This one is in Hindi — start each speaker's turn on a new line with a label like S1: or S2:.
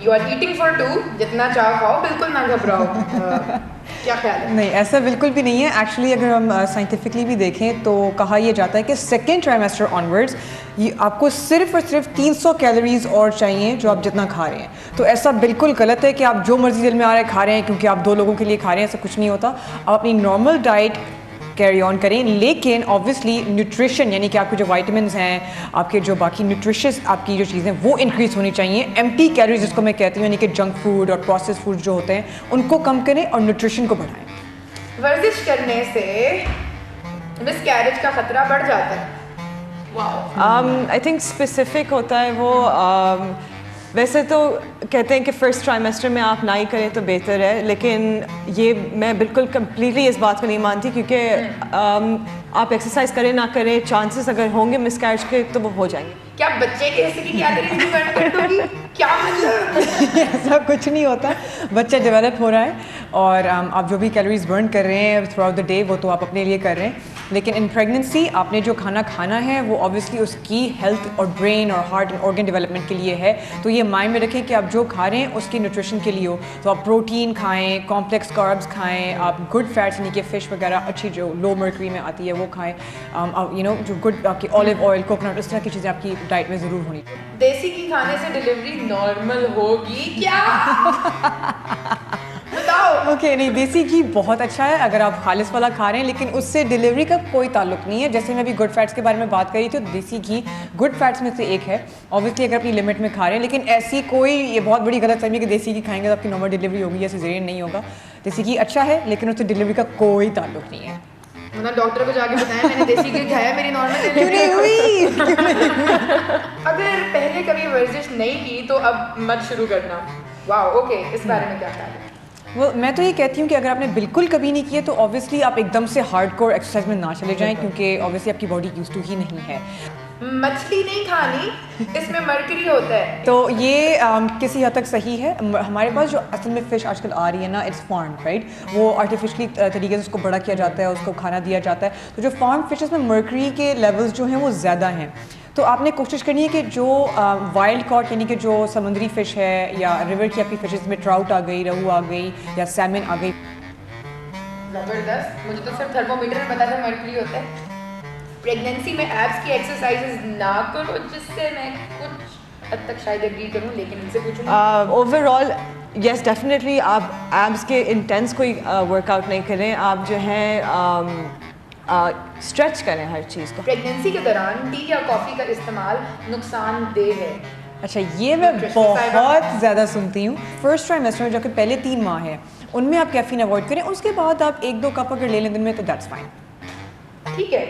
S1: यू आर ईटिंग फॉर 2, जितना चाहो खाओ, बिल्कुल ना घबराओ। क्या ख्याल है?
S2: नहीं, ऐसा बिल्कुल भी नहीं है। एक्चुअली अगर हम साइंटिफिकली भी देखें तो कहा यह जाता है कि सेकेंड ट्राइमेस्टर ऑनवर्ड्स ये आपको सिर्फ और सिर्फ 300 कैलोरीज और चाहिए जो आप जितना खा रहे हैं। तो ऐसा बिल्कुल गलत है कि आप जो मर्जी दिल में आ रहा है खा रहे हैं क्योंकि आप 2 लोगों के लिए खा रहे हैं, ऐसा कुछ नहीं होता। आप अपनी नॉर्मल डाइट कैरी ऑन करें, लेकिन ऑब्वियसली न्यूट्रिशन यानी कि आपके जो वाइटामिन हैं, आपके जो बाकी न्यूट्रिशियस आपकी जो चीज़ें वो इंक्रीज़ होनी चाहिए। एम्प्टी कैलोरीज जिसको मैं कहती हूँ, यानी कि जंक फूड और प्रोसेस फूड जो होते हैं उनको कम करें और न्यूट्रिशन को बढ़ाएं।
S1: वर्जिश करने से मिसकैरेज का खतरा बढ़ जाता है।
S3: आई थिंक स्पेसिफिक होता है वो। वैसे तो कहते हैं कि फ़र्स्ट ट्राइमेस्टर में आप ना ही करें तो बेहतर है, लेकिन ये मैं बिल्कुल कम्प्लीटली इस बात को नहीं मानती क्योंकि आप एक्सरसाइज करें ना करें, चांसेस अगर होंगे मिसकैरेज के तो वो हो जाएंगे।
S1: क्या बच्चे के हिस्से की कैलोरीज भी बर्न कर दोगी? क्या मतलब?
S2: ऐसा कुछ नहीं होता, बच्चा डेवलप हो रहा है और आप जो भी कैलोरीज बर्न कर रहे हैं थ्रू आउट द डे वो तो आप अपने लिए कर रहे हैं, लेकिन इन प्रेगनेंसी आपने जो खाना खाना है वो ऑब्वियसली उसकी हेल्थ और ब्रेन और हार्ट एंड ऑर्गन डेवलपमेंट के लिए है। तो ये माइंड में रखें कि आप जो खा रहे हैं उसकी न्यूट्रिशन के लिए हो। तो आप प्रोटीन खाएं, कॉम्प्लेक्स कार्ब्स खाएं, आप गुड फैट्स यानी कि फ़िश वगैरह अच्छी जो लो मर्करी में आती है वो खाएं, जो गुड आपकी ऑलिव ऑयल, कोकोनट, इस तरह की चीज़ें आपकी डाइट में ज़रूर होनी चाहिए।
S1: देसी घी खाने से डिलीवरी नॉर्मल होगी क्या? बताओ।
S2: ओके, नहीं, देसी घी बहुत अच्छा है अगर आप खालिस वाला खा रहे हैं, लेकिन उससे डिलीवरी का कोई ताल्लुक नहीं है। जैसे मैं अभी गुड फैट्स के बारे में बात कर रही थी, तो देसी घी गुड फैट्स में से एक है ऑब्वियसली अगर अपनी लिमिट में खा रहे हैं, लेकिन ऐसी कोई ये बहुत बड़ी गलतफहमी कि देसी घी खाएंगे तो आपकी नॉर्मल डिलीवरी होगी या सिजेरियन नहीं होगा। देसी घी अच्छा है लेकिन उससे डिलीवरी का कोई ताल्लुक नहीं है।
S1: मतलब डॉक्टर को जाके बताया मैंने देसी घी खाया, मेरी नॉर्मल डिलीवरी
S2: हुई।
S1: अगर पहले कभी वर्जिश नहीं की तो अब मत शुरू करना। वाह, ओके, इस बारे में क्या ख्याल है?
S2: मैं तो ये कहती हूँ कि अगर आपने बिल्कुल कभी नहीं किया तो ऑब्वियसली आप एकदम से हार्डकोर एक्सरसाइज में ना चले जाएं क्योंकि ऑब्वियसली आपकी बॉडी यूज्ड टू ही नहीं है।
S1: मछली नहीं खानी, इसमें मर्करी होता है।
S2: तो ये किसी हद तक सही है। हमारे पास जो असल में फ़िश आजकल आ रही है ना, इट्स फार्म, राइट? वो आर्टिफिशियली तरीके से उसको बड़ा किया जाता है, उसको खाना दिया जाता है। तो जो फार्म फिशेस में मर्करी के लेवल्स जो हैं वो ज़्यादा हैं। तो आपने कोशिश करनी है कि जो वाइल्ड कॉट यानी कि जो समुद्री फ़िश है या रिवर की आपकी फिशेस में ट्राउट आ गई, रहू आ गई या सैमन आ गई।
S1: ज़बरदस्त। मुझे तो सिर्फ थर्मोमीटर में पता था मर्करी होता है। प्रेगनेंसी में एब्स की एक्सरसाइजेज ना करो, जिससे मैं कुछ हद तक शायद एग्री करूं, लेकिन इनसे पूछूं।
S3: ओवरऑल यस डेफिनेटली आप एब्स के इंटेंस कोई वर्कआउट नहीं करें, आप जो है स्ट्रेच करें हर चीज़ को।
S1: प्रेगनेंसी के दौरान टी या कॉफ़ी का इस्तेमाल नुकसानदेह है।
S2: अच्छा, ये मैं बहुत ज़्यादा सुनती हूँ। फर्स्ट ट्राइमेस्टर में जो कि पहले 3 माह है उनमें आप कैफीन अवॉइड करें, उसके बाद आप 1-2 कप अगर ले लें दिन में तो दैट्स फाइन।
S1: ठीक है।